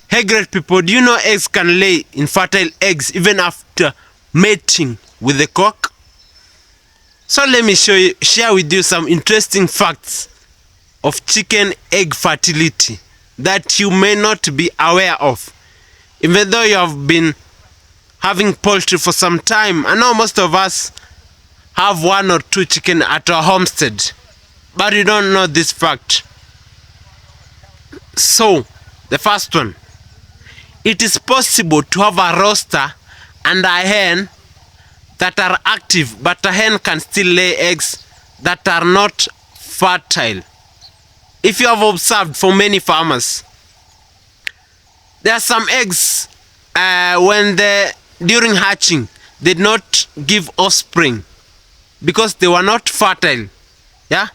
Hey great people, do you know eggs can lay infertile eggs even after mating with the cock? So let me share with you some interesting facts of chicken egg fertility that you may not be aware of. Even though you have been having poultry for some time, I know most of us have 1 or 2 chicken at our homestead, but you don't know this fact. So, the first one. It is possible to have a rooster and a hen that are active, but a hen can still lay eggs that are not fertile. If you have observed for many farmers, there are some eggs during hatching did not give offspring because they were not fertile. Yeah,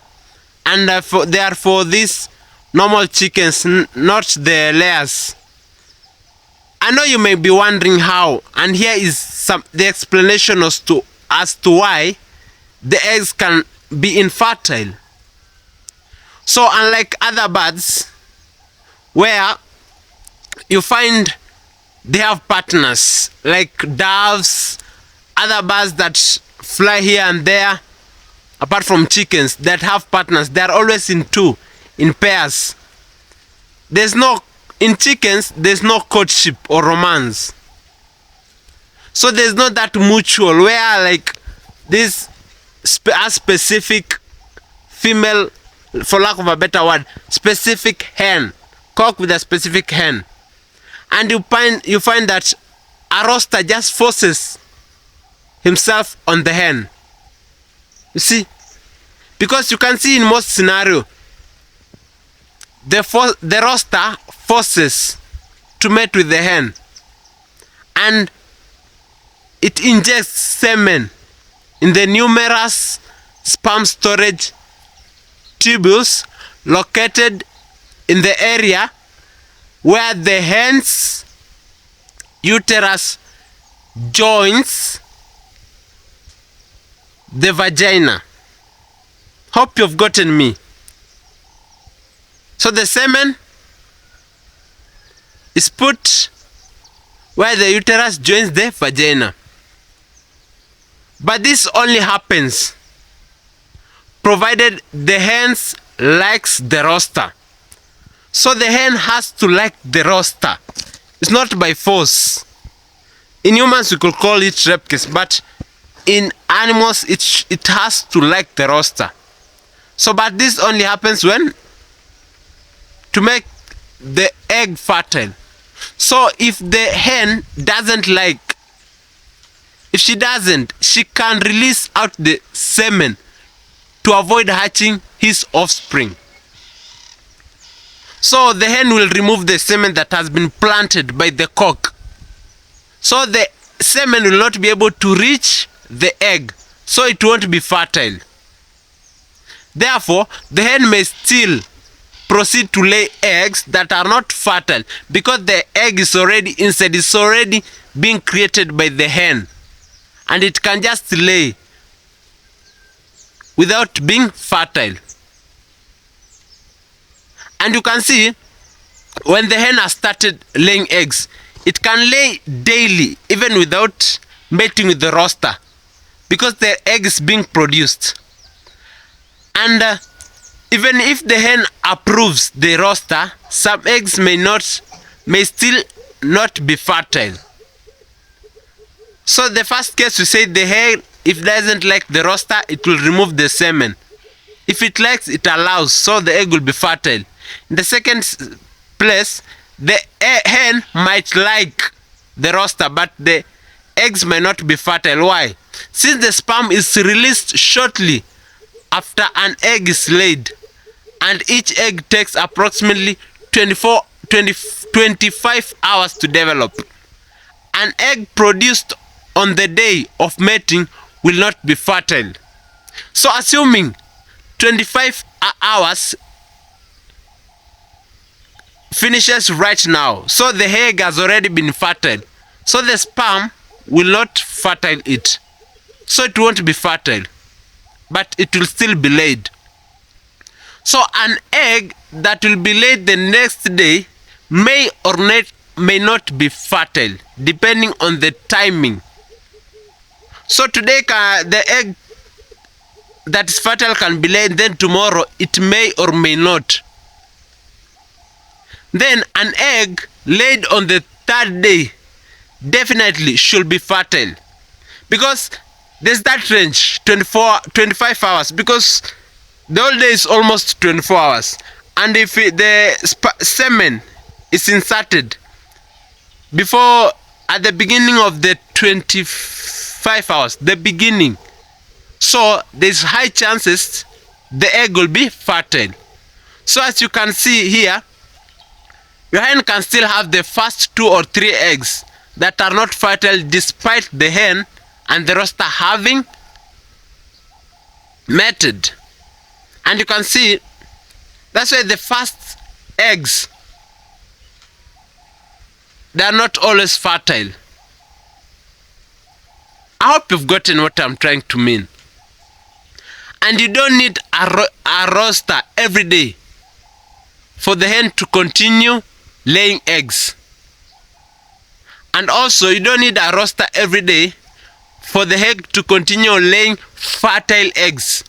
and they are for these normal chickens, not the layers. I know you may be wondering how, and here is the explanation as to why the eggs can be infertile. So unlike other birds where you find they have partners, like doves, other birds that fly here and there, apart from chickens that have partners, they are always in pairs. In chickens, there's no courtship or romance. So there's not that mutual where like this a specific female, for lack of a better word, specific hen, cock with a specific hen. And you find that a rooster just forces himself on the hen. You see? Because you can see in most scenario, the rooster forces to mate with the hen, and it injects semen in the numerous sperm storage tubules located in the area where the hen's uterus joins the vagina. Hope you've gotten me. So the semen is put where the uterus joins the vagina. But this only happens provided the hen likes the rooster. So the hen has to like the rooster. It's not by force. In humans we could call it rape case, but in animals it has to like the rooster. So but this only happens when to make the egg fertile. So if the hen doesn't like, she can release out the semen to avoid hatching his offspring. So the hen will remove the semen that has been planted by the cock. So the semen will not be able to reach the egg, so it won't be fertile. Therefore, the hen may still proceed to lay eggs that are not fertile because the egg is already inside, it's already being created by the hen, and it can just lay without being fertile. And you can see when the hen has started laying eggs, it can lay daily even without mating with the rooster because the egg is being produced. And even if the hen approves the rooster, some eggs may still not be fertile. So the first case we say the hen, if it doesn't like the rooster, it will remove the semen. If it likes, it allows, so the egg will be fertile. In the second place, the hen might like the rooster, but the eggs may not be fertile. Why? Since the sperm is released shortly after an egg is laid, and each egg takes approximately 25 hours to develop. An egg produced on the day of mating will not be fertile. So assuming 25 hours finishes right now, so the egg has already been fertile, so the sperm will not fertile it, so it won't be fertile, but it will still be laid. So an egg that will be laid the next day may or may not be fertile depending on the timing. So today the egg that is fertile can be laid, then tomorrow it may or may not. Then an egg laid on the third day definitely should be fertile, because there's that range 25 hours, because the whole day is almost 24 hours. And if the semen is inserted before, at the beginning of the 25 hours, the beginning, so there's high chances the egg will be fertile. So as you can see here, your hen can still have the first 2 or 3 eggs that are not fertile despite the hen and the rooster having mated. And you can see that's why the first eggs, they are not always fertile. I hope you've gotten what I'm trying to mean. And you don't need a rooster every day for the hen to continue laying eggs. And also you don't need a rooster every day for the egg to continue laying fertile eggs.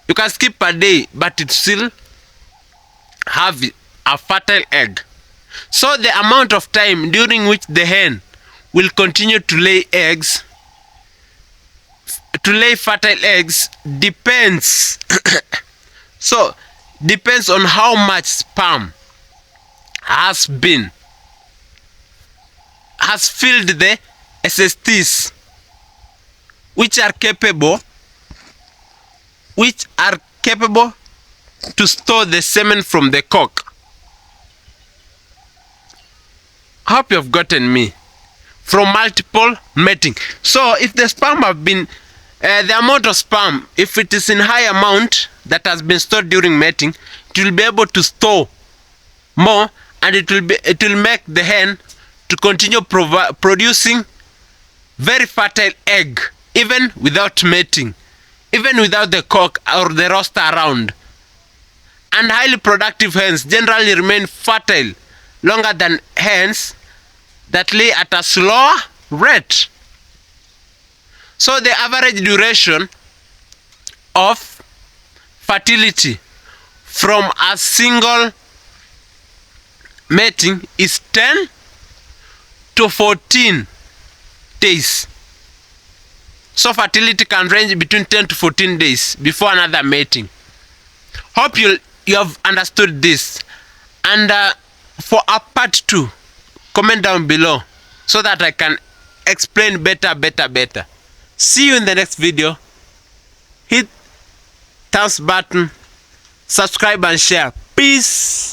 You can skip a day, but it still have a fertile egg. So the amount of time during which the hen will continue to lay eggs, to lay fertile eggs, depends so depends on how much sperm has filled the SSTs, which are capable to store the semen from the cock. I hope you have gotten me. From multiple mating. So if the sperm have been, the amount of sperm, if it is in high amount that has been stored during mating, it will be able to store more, and it will make the hen to continue producing very fertile egg, even without mating, even without the cock or the rooster around. And highly productive hens generally remain fertile longer than hens that lay at a slower rate. So the average duration of fertility from a single mating is 10 to 14 days. So fertility can range between 10 to 14 days before another mating. Hope you have understood this. And for a part 2, comment down below so that I can explain better. See you in the next video. Hit thumbs button, subscribe and share. Peace.